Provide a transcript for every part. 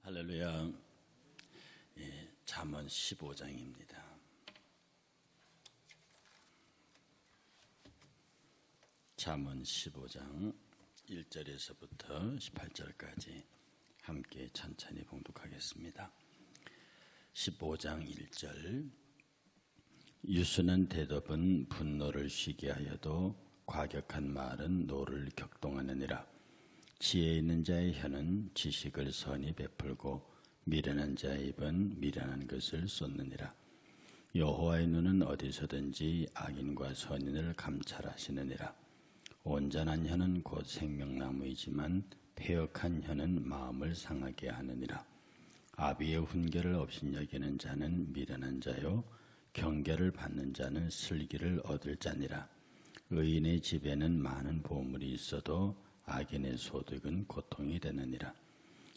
할렐루야. 잠언 15장입니다. 잠언 15장 1절에서부터 18절까지 함께 천천히 봉독하겠습니다. 15장 1절. 유순한 대답은 분노를 쉬게 하여도 과격한 말은 노를 격동하느니라. 지혜 있는 자의 혀는 지식을 선히 베풀고 미련한 자의 입은 미련한 것을 쏟느니라. 여호와의 눈은 어디서든지 악인과 선인을 감찰하시느니라. 온전한 혀는 곧 생명나무이지만 패역한 혀는 마음을 상하게 하느니라. 아비의 훈계를 업신여기는 자는 미련한 자요 경계를 받는 자는 슬기를 얻을 자니라. 의인의 집에는 많은 보물이 있어도 악인의 소득은 고통이 되느니라.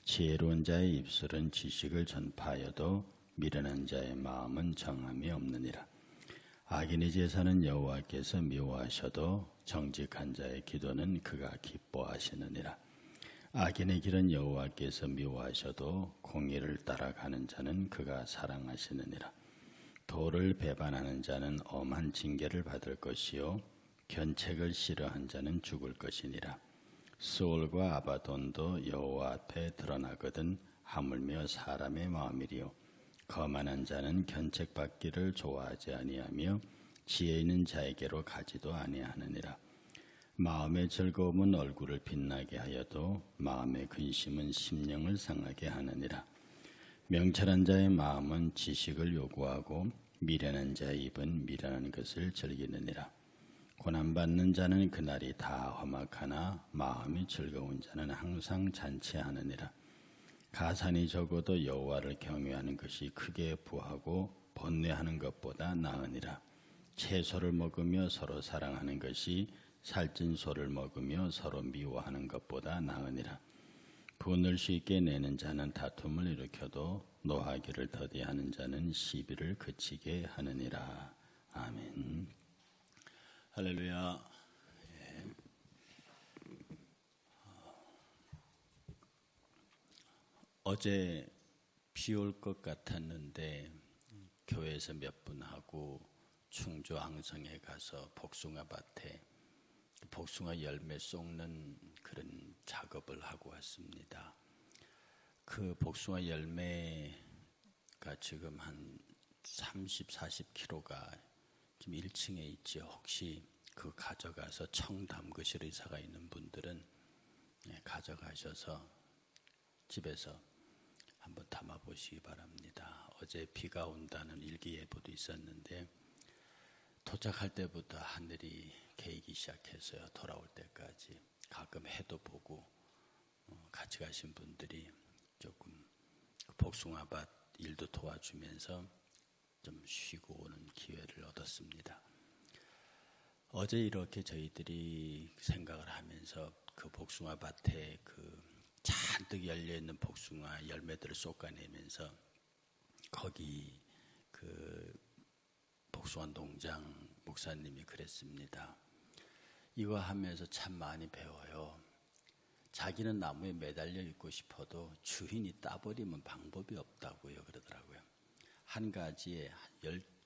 지혜로운 자의 입술은 지식을 전파하여도 미련한 자의 마음은 정함이 없느니라. 악인의 제사는 여호와께서 미워하셔도 정직한 자의 기도는 그가 기뻐하시느니라. 악인의 길은 여호와께서 미워하셔도 공의를 따라가는 자는 그가 사랑하시느니라. 도를 배반하는 자는 엄한 징계를 받을 것이요 견책을 싫어한 자는 죽을 것이니라. 수올과 아바돈도 여호와 앞에 드러나거든 하물며 사람의 마음이리요 거만한 자는 견책받기를 좋아하지 아니하며 지혜 있는 자에게로 가지도 아니하느니라. 마음의 즐거움은 얼굴을 빛나게 하여도 마음의 근심은 심령을 상하게 하느니라. 명철한 자의 마음은 지식을 요구하고 미련한 자의 입은 미련한 것을 즐기느니라. 고난받는 자는 그날이 다 험악하나 마음이 즐거운 자는 항상 잔치하느니라. 가산이 적어도 여호와를 경외하는 것이 크게 부하고 번뇌하는 것보다 나으니라. 채소를 먹으며 서로 사랑하는 것이 살찐 소를 먹으며 서로 미워하는 것보다 나으니라. 분을 쉽게 내는 자는 다툼을 일으켜도 노하기를 더디하는 자는 시비를 그치게 하느니라. 아멘. 할렐루야. 어제 비 올 것 같았는데 교회에서 몇 분 하고 충주 앙성에 가서 복숭아밭에 복숭아 열매 쏟는 그런 작업을 하고 왔습니다. 그 복숭아 열매가 지금 한 30, 40kg가 지금 1층에 있죠. 혹시 그거 가져가서 청 담그실 의사가 있는 분들은 가져가셔서 집에서 한번 담아보시기 바랍니다. 어제 비가 온다는 일기예보도 있었는데 도착할 때부터 하늘이 개이기 시작해서요. 돌아올 때까지 가끔 해도 보고 같이 가신 분들이 조금 복숭아밭 일도 도와주면서 좀 쉬고 오는 기회를 얻었습니다. 어제 이렇게 저희들이 생각을 하면서 그 복숭아밭에 그 잔뜩 열려있는 복숭아 열매들을 솎아내면서 거기 그 복숭아 농장 목사님이 그랬습니다. 이거 하면서 참 많이 배워요. 자기는 나무에 매달려 있고 싶어도 주인이 따버리면 방법이 없다고요. 그러더라고요. 한 가지에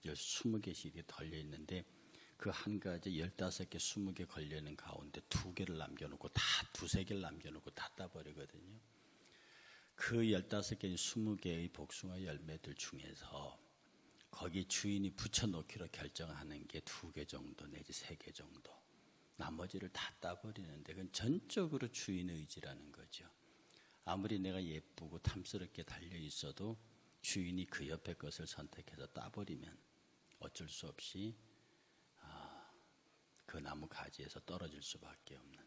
20개씩 걸려 있는데 그 한 가지에 15개, 20개 걸려 있는 가운데 2개를 남겨놓고 다 2-3개를 남겨놓고 다 따버리거든요. 그 15개, 20개의 복숭아 열매들 중에서 거기 주인이 붙여놓기로 결정하는 게 2개 정도 내지 3개 정도. 나머지를 다 따버리는데 그건 전적으로 주인의 의지라는 거죠. 아무리 내가 예쁘고 탐스럽게 달려있어도 주인이 그 옆에 것을 선택해서 따버리면 어쩔 수 없이 그 나무 가지에서 떨어질 수밖에 없는.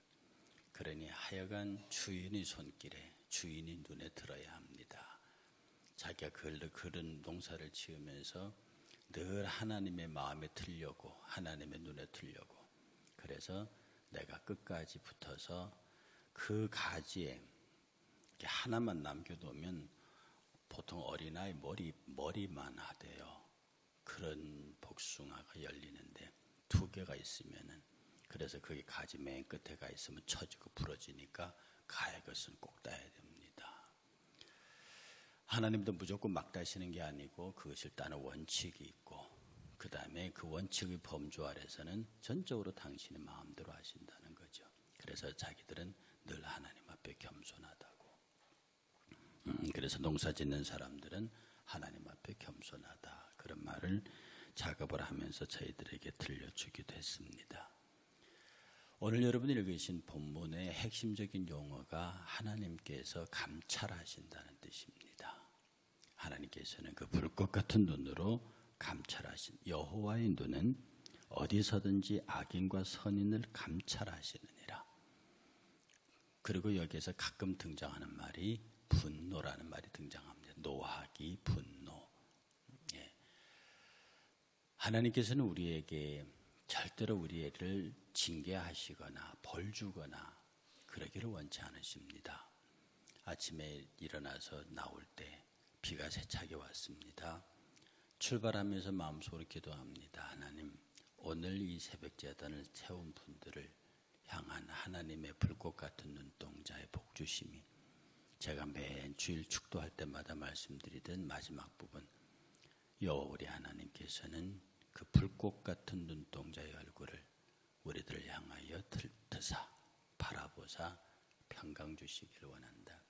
그러니 하여간 주인의 손길에 주인이 눈에 들어야 합니다. 자기가 그런 농사를 지으면서 늘 하나님의 마음에 들려고 하나님의 눈에 들려고 그래서 내가 끝까지 붙어서 그 가지에 하나만 남겨두면 보통 어린아이 머리만 하대요. 그런 복숭아가 열리는데 2개가 있으면은 그래서 그게 가지 맨 끝에 가 있으면 처지고 부러지니까 가의 것은 꼭 따야 됩니다. 하나님도 무조건 막 다시는 게 아니고 그것을 따는 원칙이 있고 그 다음에 그 원칙의 범주 아래서는 전적으로 당신의 마음대로 하신다는 거죠. 그래서 자기들은 늘 하나님 앞에 겸손하다고. 그래서 농사 짓는 사람들은 하나님 앞에 겸손하다. 그런 말을 작업을 하면서 저희들에게 들려주기도 했습니다. 오늘 여러분이 읽으신 본문의 핵심적인 용어가 하나님께서 감찰하신다는 뜻입니다. 하나님께서는 그 불꽃 같은 눈으로 감찰하신 여호와의 눈은 어디서든지 악인과 선인을 감찰하시느니라. 그리고 여기에서 가끔 등장하는 말이 분노라는 말이 등장합니다. 노하기, 분노. 예. 하나님께서는 우리에게 절대로 우리를 징계하시거나 벌 주거나 그러기를 원치 않으십니다. 아침에 일어나서 나올 때 비가 세차게 왔습니다. 출발하면서 마음속으로 기도합니다. 하나님, 오늘 이 새벽 제단을 세운 분들을 향한 하나님의 불꽃 같은 눈동자의 복주심이 제가 매일 주일 축도할 때마다 말씀드리던 마지막 부분, 우리 하나님께서는 그 불꽃 같은 눈동자의 얼굴을 우리들을 향하여 들뜨사 바라보사 평강 주시기를 원한다.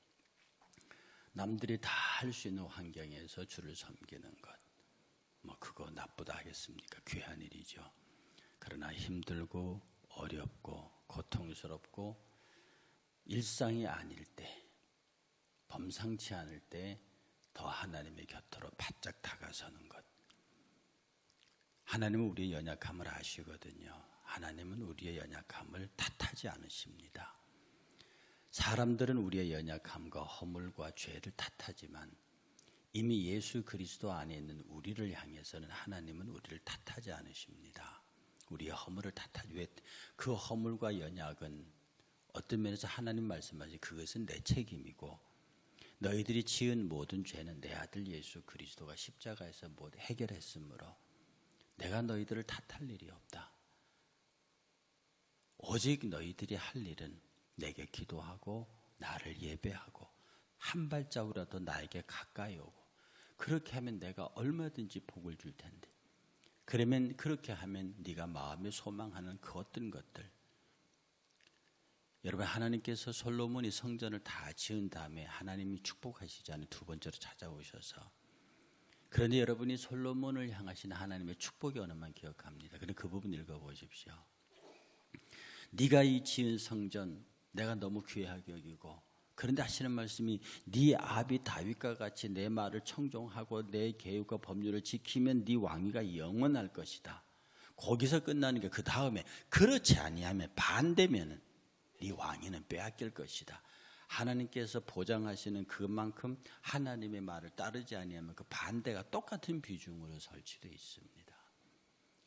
남들이 다 할 수 있는 환경에서 주를 섬기는 것, 그거 나쁘다 하겠습니까? 귀한 일이죠. 그러나 힘들고 어렵고 고통스럽고 일상이 아닐 때, 범상치 않을 때 더 하나님의 곁으로 바짝 다가서는 것. 하나님은 우리의 연약함을 아시거든요. 하나님은 우리의 연약함을 탓하지 않으십니다. 사람들은 우리의 연약함과 허물과 죄를 탓하지만 이미 예수 그리스도 안에 있는 우리를 향해서는 하나님은 우리를 탓하지 않으십니다. 우리의 허물을 탓하지. 왜? 그 허물과 연약은 어떤 면에서 하나님 말씀하신 그것은 내 책임이고 너희들이 지은 모든 죄는 내 아들 예수 그리스도가 십자가에서 모두 해결했으므로 내가 너희들을 탓할 일이 없다. 오직 너희들이 할 일은 내게 기도하고 나를 예배하고 한 발자국이라도 나에게 가까이 오고 그렇게 하면 내가 얼마든지 복을 줄 텐데 그러면 그렇게 하면 네가 마음에 소망하는 그 어떤 것들 여러분 하나님께서 솔로몬이 성전을 다 지은 다음에 하나님이 축복하시잖아요. 두 번째로 찾아오셔서 그런데 여러분이 솔로몬을 향하신 하나님의 축복의 언어만 기억합니다. 그런데 그 부분 읽어보십시오. 네가 이 지은 성전 내가 너무 귀하게 여기고 그런데 하시는 말씀이 네 아비 다윗과 같이 내 말을 청종하고 내 계율과 법률을 지키면 네 왕위가 영원할 것이다. 거기서 끝나는 게 그 다음에 그렇지 아니하면 반대면은 네 왕위는 빼앗길 것이다. 하나님께서 보장하시는 그만큼 하나님의 말을 따르지 아니하면 그 반대가 똑같은 비중으로 설치되어 있습니다.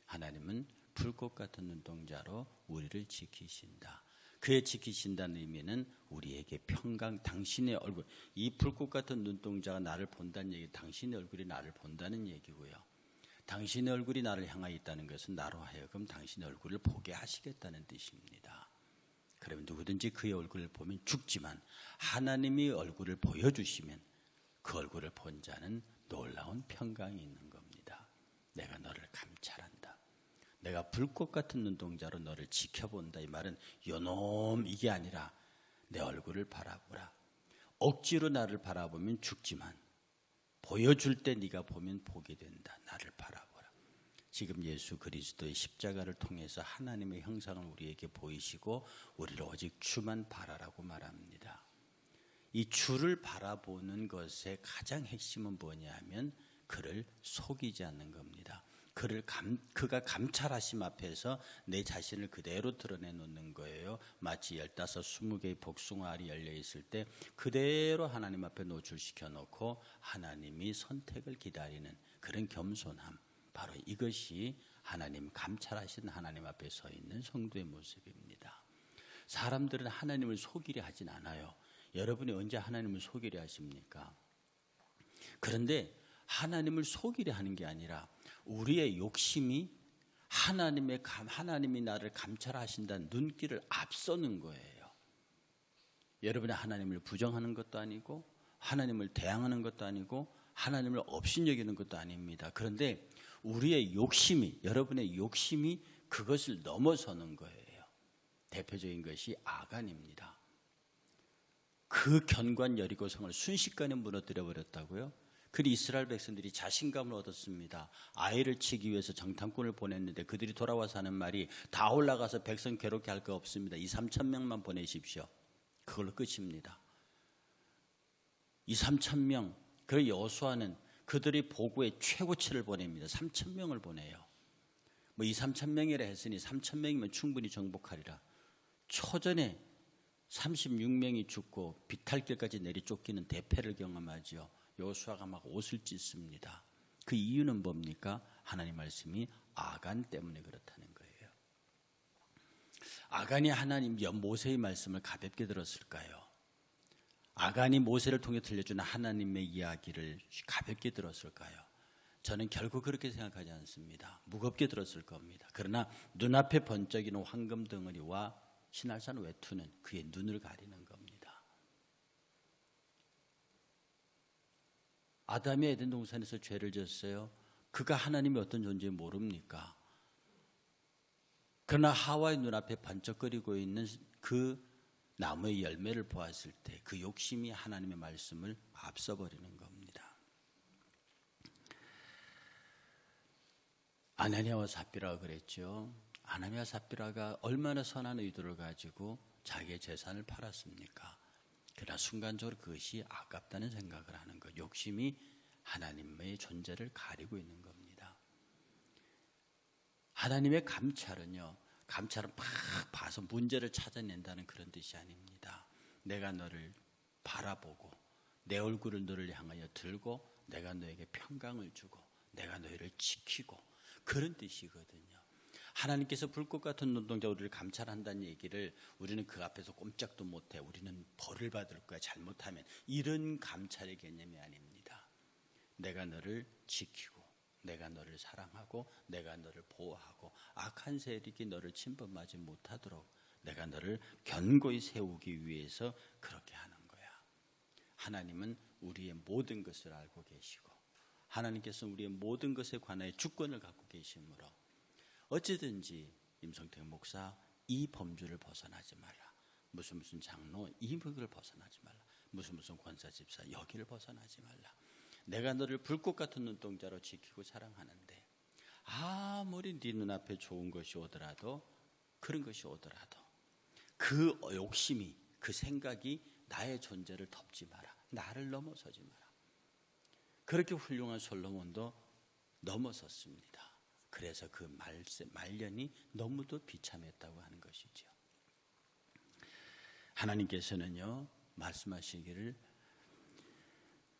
하나님은 불꽃 같은 눈동자로 우리를 지키신다. 그의 지키신다는 의미는 우리에게 평강, 당신의 얼굴, 이 불꽃 같은 눈동자가 나를 본다는 얘기, 당신의 얼굴이 나를 본다는 얘기고요. 당신의 얼굴이 나를 향하여 있다는 것은 나로 하여금 당신의 얼굴을 보게 하시겠다는 뜻입니다. 그러면 누구든지 그의 얼굴을 보면 죽지만 하나님이 얼굴을 보여주시면 그 얼굴을 본 자는 놀라운 평강이 있는 겁니다. 내가 너를 감찰한다. 내가 불꽃 같은 눈동자로 너를 지켜본다. 이 말은 요놈 이게 아니라 내 얼굴을 바라보라. 억지로 나를 바라보면 죽지만 보여줄 때 네가 보면 보게 된다. 나를 바라보라. 지금 예수 그리스도의 십자가를 통해서 하나님의 형상을 우리에게 보이시고 우리를 오직 주만 바라라고 말합니다. 이 주를 바라보는 것의 가장 핵심은 뭐냐면 그를 속이지 않는 겁니다. 그가 감찰하심 앞에서 내 자신을 그대로 드러내놓는 거예요. 마치 15, 20개의 복숭아 알이 열려있을 때 그대로 하나님 앞에 노출시켜 놓고 하나님이 선택을 기다리는 그런 겸손함. 바로 이것이 하나님 감찰하신 하나님 앞에 서 있는 성도의 모습입니다. 사람들은 하나님을 속이려 하진 않아요. 여러분이 언제 하나님을 속이려 하십니까? 그런데 하나님을 속이려 하는 게 아니라 우리의 욕심이 하나님이 나를 감찰하신다는 눈길을 앞서는 거예요. 여러분이 하나님을 부정하는 것도 아니고 하나님을 대항하는 것도 아니고 하나님을 업신여기는 것도 아닙니다. 그런데 우리의 욕심이, 여러분의 욕심이 그것을 넘어서는 거예요. 대표적인 것이 아간입니다. 그 견고한 여리고성을 순식간에 무너뜨려 버렸다고요? 그리 이스라엘 백성들이 자신감을 얻었습니다. 아이를 치기 위해서 정탐꾼을 보냈는데 그들이 돌아와서 하는 말이 다 올라가서 백성 괴롭게 할 거 없습니다. 2-3천 명만 보내십시오. 그걸로 끝입니다. 2-3천 명. 그리고 여호수아는 그들이 보고에 최고치를 보냅니다. 3천 명을 보내요. 2-3천 명이라 했으니 3천 명이면 충분히 정복하리라. 초전에 36명이 죽고 비탈길까지 내리 쫓기는 대패를 경험하죠. 여호수아가 막 옷을 찢습니다. 그 이유는 뭡니까? 하나님 말씀이 아간 때문에 그렇다는 거예요. 아간이 하나님 모세의 말씀을 가볍게 들었을까요? 아간이 모세를 통해 들려주는 하나님의 이야기를 가볍게 들었을까요? 저는 결국 그렇게 생각하지 않습니다. 무겁게 들었을 겁니다. 그러나 눈앞에 번쩍이는 황금 덩어리와 신할산 외투는 그의 눈을 가리는 겁니다. 아담이 에덴 동산에서 죄를 졌어요. 그가 하나님의 어떤 존재인지 모릅니까? 그러나 하와의 눈앞에 번쩍거리고 있는 그 나무의 열매를 보았을 때 그 욕심이 하나님의 말씀을 앞서버리는 겁니다. 아나니아와 삽비라가 그랬죠. 아나니아와 삽비라가 얼마나 선한 의도를 가지고 자기의 재산을 팔았습니까? 그러나 순간적으로 그것이 아깝다는 생각을 하는 것. 욕심이 하나님의 존재를 가리고 있는 겁니다. 하나님의 감찰은요. 감찰은 막 봐서 문제를 찾아낸다는 그런 뜻이 아닙니다. 내가 너를 바라보고 내 얼굴을 너를 향하여 들고 내가 너에게 평강을 주고 내가 너희를 지키고 그런 뜻이거든요. 하나님께서 불꽃 같은 눈동자 우리를 감찰한다는 얘기를 우리는 그 앞에서 꼼짝도 못해. 우리는 벌을 받을 거야 잘못하면. 이런 감찰의 개념이 아닙니다. 내가 너를 지키고 내가 너를 사랑하고 내가 너를 보호하고 악한 세력이 너를 침범하지 못하도록 내가 너를 견고히 세우기 위해서 그렇게 하는 거야. 하나님은 우리의 모든 것을 알고 계시고 하나님께서는 우리의 모든 것에 관하여 주권을 갖고 계시므로 어찌든지 임성택 목사 이 범주를 벗어나지 말라. 무슨 장로 이 범주를 벗어나지 말라. 무슨 권사 집사 여기를 벗어나지 말라. 내가 너를 불꽃 같은 눈동자로 지키고 사랑하는데 아무리 네 눈앞에 좋은 것이 오더라도 그런 것이 오더라도 그 욕심이 그 생각이 나의 존재를 덮지 마라. 나를 넘어서지 마라. 그렇게 훌륭한 솔로몬도 넘어섰습니다. 그래서 그 말년이 너무도 비참했다고 하는 것이죠. 하나님께서는요 말씀하시기를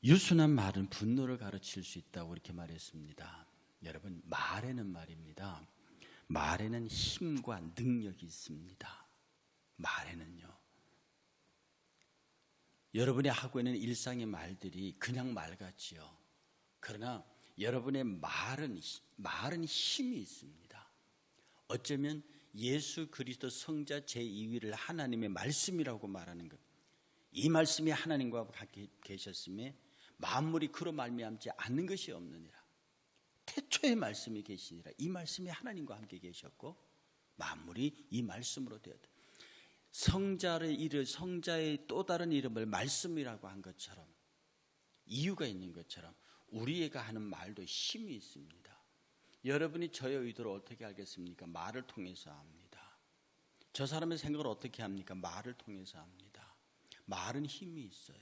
유순한 말은 분노를 가르칠 수 있다고 이렇게 말했습니다. 여러분 말에는 말입니다. 말에는 힘과 능력이 있습니다. 말에는요. 여러분이 하고 있는 일상의 말들이 그냥 말 같지요. 그러나 여러분의 말은 힘이 있습니다. 어쩌면 예수 그리스도 성자 제2위를 하나님의 말씀이라고 말하는 것. 이 말씀이 하나님과 함께 계셨음에 만물이 그로 말미암지 않는 것이 없느니라. 태초의 말씀이 계시니라. 이 말씀이 하나님과 함께 계셨고 만물이 이 말씀으로 되었다. 성자의 또 다른 이름을 말씀이라고 한 것처럼 이유가 있는 것처럼 우리가 하는 말도 힘이 있습니다. 여러분이 저의 의도를 어떻게 알겠습니까? 말을 통해서 압니다. 저 사람의 생각을 어떻게 합니까? 말을 통해서 압니다. 말은 힘이 있어요.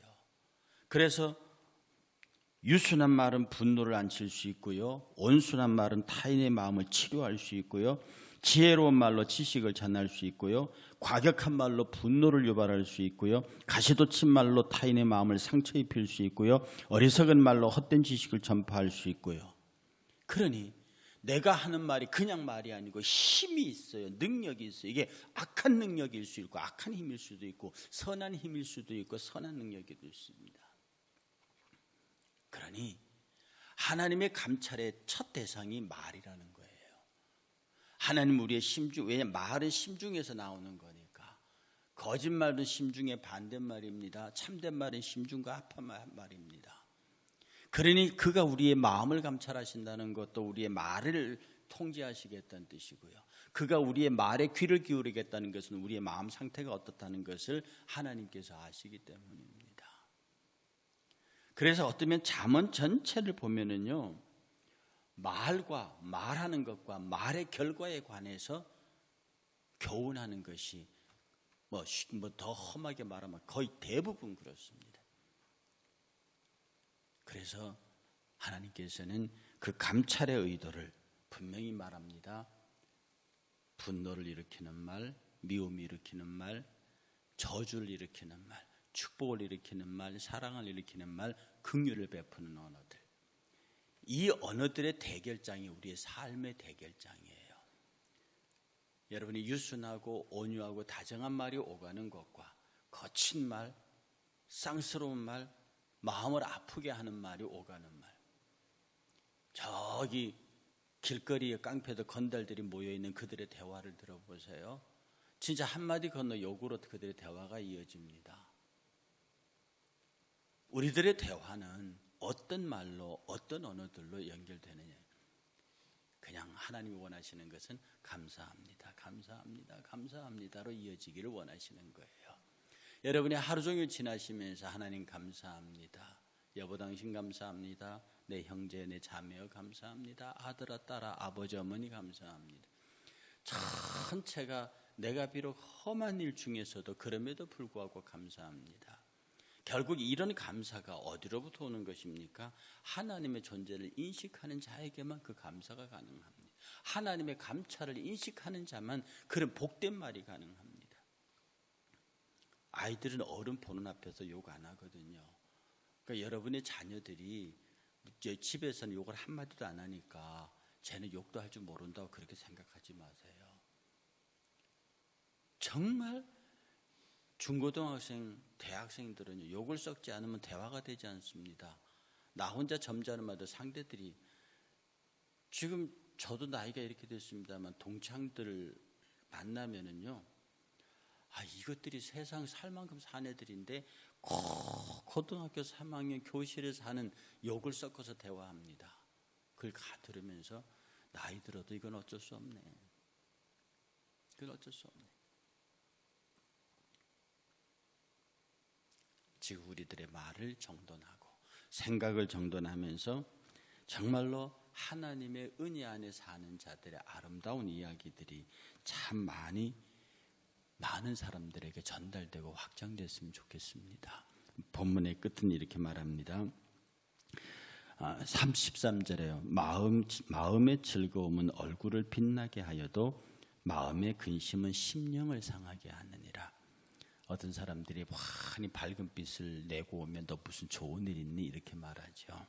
그래서 유순한 말은 분노를 안칠 수 있고요. 온순한 말은 타인의 마음을 치료할 수 있고요. 지혜로운 말로 지식을 전할 수 있고요. 과격한 말로 분노를 유발할 수 있고요. 가시돋친 말로 타인의 마음을 상처 입힐 수 있고요. 어리석은 말로 헛된 지식을 전파할 수 있고요. 그러니 내가 하는 말이 그냥 말이 아니고 힘이 있어요. 능력이 있어요. 이게 악한 능력일 수 있고 악한 힘일 수도 있고 선한 힘일 수도 있고 선한 능력이 있습니다. 그러니 하나님의 감찰의 첫 대상이 말이라는 거예요. 하나님 우리의 심중, 왜냐하면 말은 심중에서 나오는 거니까 거짓말은 심중의 반대말입니다. 참된 말은 심중과 합한 말입니다. 그러니 그가 우리의 마음을 감찰하신다는 것도 우리의 말을 통제하시겠다는 뜻이고요. 그가 우리의 말에 귀를 기울이겠다는 것은 우리의 마음 상태가 어떻다는 것을 하나님께서 아시기 때문입니다. 그래서 어쩌면 잠언 전체를 보면은요, 말과 말하는 것과 말의 결과에 관해서 교훈하는 것이 뭐 더 험하게 말하면 거의 대부분 그렇습니다. 그래서 하나님께서는 그 감찰의 의도를 분명히 말합니다. 분노를 일으키는 말, 미움을 일으키는 말, 저주를 일으키는 말, 축복을 일으키는 말, 사랑을 일으키는 말, 긍휼을 베푸는 언어들. 이 언어들의 대결장이 우리의 삶의 대결장이에요. 여러분이 유순하고 온유하고 다정한 말이 오가는 것과 거친 말, 쌍스러운 말, 마음을 아프게 하는 말이 오가는 말. 저기 길거리에 깡패들 건달들이 모여있는 그들의 대화를 들어보세요. 진짜 한마디 건너 욕으로 그들의 대화가 이어집니다. 우리들의 대화는 어떤 말로 어떤 언어들로 연결되느냐. 그냥 하나님이 원하시는 것은 감사합니다, 감사합니다, 감사합니다로 이어지기를 원하시는 거예요. 여러분이 하루 종일 지나시면서 하나님 감사합니다, 여보 당신 감사합니다, 내 형제 내 자매여 감사합니다, 아들아 딸아 아버지 어머니 감사합니다. 전체가 내가 비록 험한 일 중에서도 그럼에도 불구하고 감사합니다. 결국 이런 감사가 어디로부터 오는 것입니까? 하나님의 존재를 인식하는 자에게만 그 감사가 가능합니다. 하나님의 감찰을 인식하는 자만 그런 복된 말이 가능합니다. 아이들은 어른 보는 앞에서 욕 안 하거든요. 그러니까 여러분의 자녀들이 집에서는 욕을 한마디도 안 하니까 쟤는 욕도 할 줄 모른다고 그렇게 생각하지 마세요. 정말 중고등학생, 대학생들은 욕을 섞지 않으면 대화가 되지 않습니다. 나 혼자 점잖음마다 상대들이, 지금 저도 나이가 이렇게 됐습니다만 동창들을 만나면은요, 이것들이 세상 살 만큼 산 애들인데 꼭 고등학교 3학년 교실에 사는 욕을 섞어서 대화합니다. 그걸 들으면서 나이 들어도 이건 어쩔 수 없네. 그건 어쩔 수 없네. 지금 우리들의 말을 정돈하고 생각을 정돈하면서 정말로 하나님의 은혜 안에 사는 자들의 아름다운 이야기들이 참 많은 사람들에게 전달되고 확장됐으면 좋겠습니다. 본문의 끝은 이렇게 말합니다. 33절에요. 마음의 즐거움은 얼굴을 빛나게 하여도 마음의 근심은 심령을 상하게 하느니라. 어떤 사람들이 환히 밝은 빛을 내고 오면 너 무슨 좋은 일 있니? 이렇게 말하죠.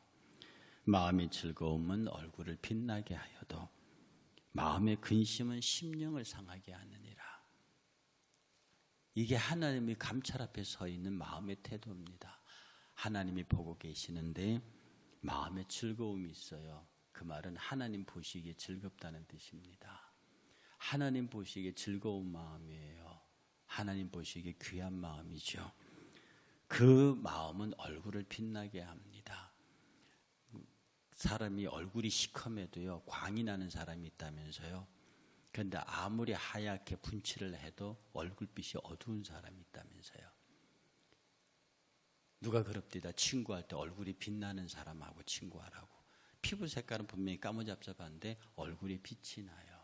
마음의 즐거움은 얼굴을 빛나게 하여도 마음의 근심은 심령을 상하게 하느니라. 이게 하나님이 감찰 앞에 서 있는 마음의 태도입니다. 하나님이 보고 계시는데 마음에 즐거움이 있어요. 그 말은 하나님 보시기에 즐겁다는 뜻입니다. 하나님 보시기에 즐거운 마음이에요. 하나님 보시기에 귀한 마음이죠. 그 마음은 얼굴을 빛나게 합니다. 사람이 얼굴이 시커매도요, 광이 나는 사람이 있다면서요. 그런데 아무리 하얗게 분칠을 해도 얼굴빛이 어두운 사람이 있다면서요. 누가 그럽디다. 친구할 때 얼굴이 빛나는 사람하고 친구하라고. 피부 색깔은 분명히 까무잡잡한데 얼굴에 빛이 나요.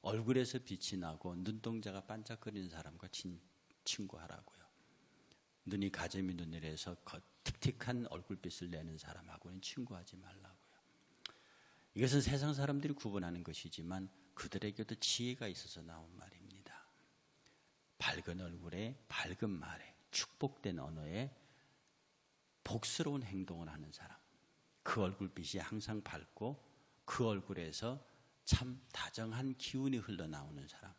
얼굴에서 빛이 나고 눈동자가 반짝거리는 사람과 친구하라고요. 눈이 가재미 눈이라서 틱틱한 얼굴빛을 내는 사람하고는 친구하지 말라고요. 이것은 세상 사람들이 구분하는 것이지만 그들에게도 지혜가 있어서 나온 말입니다. 밝은 얼굴에 밝은 말에 축복된 언어에 복스러운 행동을 하는 사람, 그 얼굴빛이 항상 밝고 그 얼굴에서 참 다정한 기운이 흘러나오는 사람.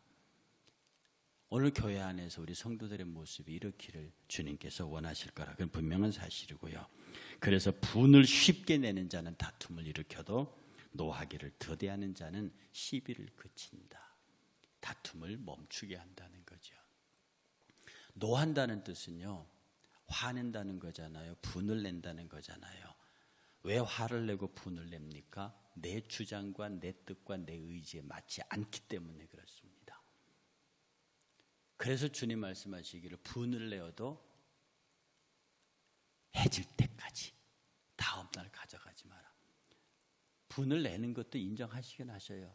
오늘 교회 안에서 우리 성도들의 모습이 이렇기를 주님께서 원하실 거라. 그건 분명한 사실이고요. 그래서 분을 쉽게 내는 자는 다툼을 일으켜도 노하기를 더디하는 자는 시비를 그친다. 다툼을 멈추게 한다는 거죠. 노한다는 뜻은요, 화낸다는 거잖아요. 분을 낸다는 거잖아요. 왜 화를 내고 분을 냅니까? 내 주장과 내 뜻과 내 의지에 맞지 않기 때문에 그렇습니다. 그래서 주님 말씀하시기를 분을 내어도 해질 때까지 다음날 가져가지 마라. 분을 내는 것도 인정하시긴 하셔요.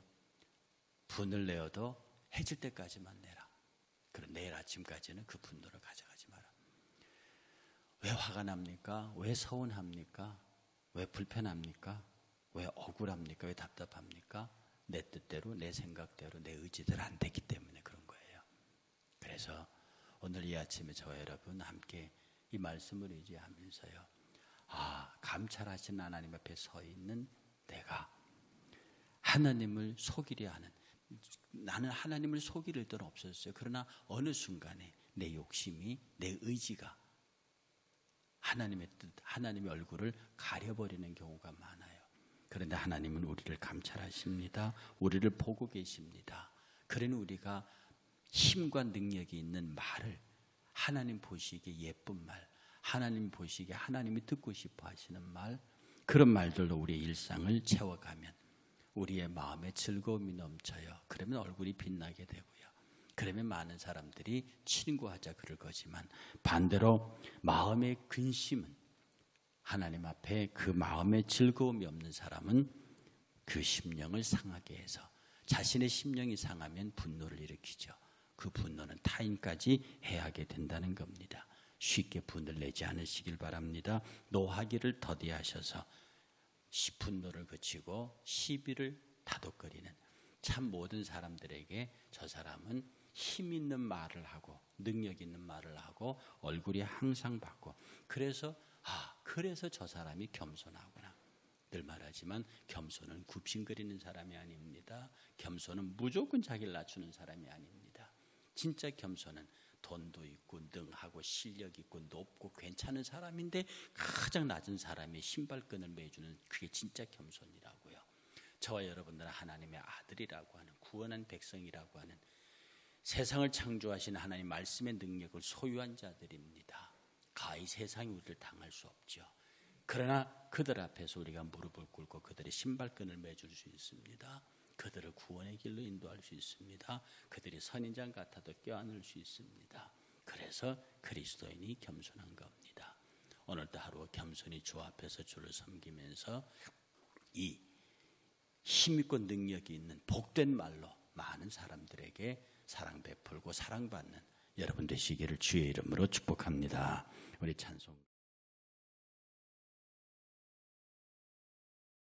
분을 내어도 해질 때까지만 내라. 그럼 내일 아침까지는 그 분노를 가져가지 마라. 왜 화가 납니까? 왜 서운합니까? 왜 불편합니까? 왜 억울합니까? 왜 답답합니까? 내 뜻대로, 내 생각대로, 내 의지대로 안 되기 때문에 그런 거예요. 그래서 오늘 이 아침에 저와 여러분 함께 이 말씀을 의지하면서요, 감찰하신 하나님 앞에 서 있는 내가 하나님을 속이려 하는, 나는 하나님을 속일 의도는 없었어요. 그러나 어느 순간에 내 욕심이, 내 의지가 하나님의 뜻, 하나님의 얼굴을 가려버리는 경우가 많아요. 그런데 하나님은 우리를 감찰하십니다. 우리를 보고 계십니다. 그러니 우리가 힘과 능력이 있는 말을, 하나님 보시기에 예쁜 말, 하나님 보시기에 하나님이 듣고 싶어 하시는 말, 그런 말들로 우리의 일상을 채워가면 우리의 마음에 즐거움이 넘쳐요. 그러면 얼굴이 빛나게 되고요. 그러면 많은 사람들이 친구하자 그럴 거지만, 반대로 마음의 근심은, 하나님 앞에 그 마음에 즐거움이 없는 사람은 그 심령을 상하게 해서, 자신의 심령이 상하면 분노를 일으키죠. 그 분노는 타인까지 해하게 된다는 겁니다. 쉽게 분을 내지 않으시길 바랍니다. 노하기를 더디하셔서 분노를 그치고 시비를 다독거리는, 참 모든 사람들에게 저 사람은 힘 있는 말을 하고 능력 있는 말을 하고 얼굴이 항상 밝고, 그래서 저 사람이 겸손하구나. 늘 말하지만 겸손은 굽신거리는 사람이 아닙니다. 겸손은 무조건 자기를 낮추는 사람이 아닙니다. 진짜 겸손은 돈도 있고 능하고 실력 있고 높고 괜찮은 사람인데 가장 낮은 사람의 신발끈을 매주는, 그게 진짜 겸손이라고요. 저와 여러분들은 하나님의 아들이라고 하는, 구원한 백성이라고 하는, 세상을 창조하신 하나님 말씀의 능력을 소유한 자들입니다. 가히 세상이 우리를 당할 수 없죠. 그러나 그들 앞에서 우리가 무릎을 꿇고 그들의 신발끈을 매줄 수 있습니다. 그들을 구원의 길로 인도할 수 있습니다. 그들이 선인장 같아도 껴안을 수 있습니다. 그래서 그리스도인이 겸손한 겁니다. 오늘도 하루 겸손히 주 앞에서 주를 섬기면서 이 힘있고 능력이 있는 복된 말로 많은 사람들에게 사랑 베풀고 사랑받는 여러분 되시기를 주의 이름으로 축복합니다. 우리 찬송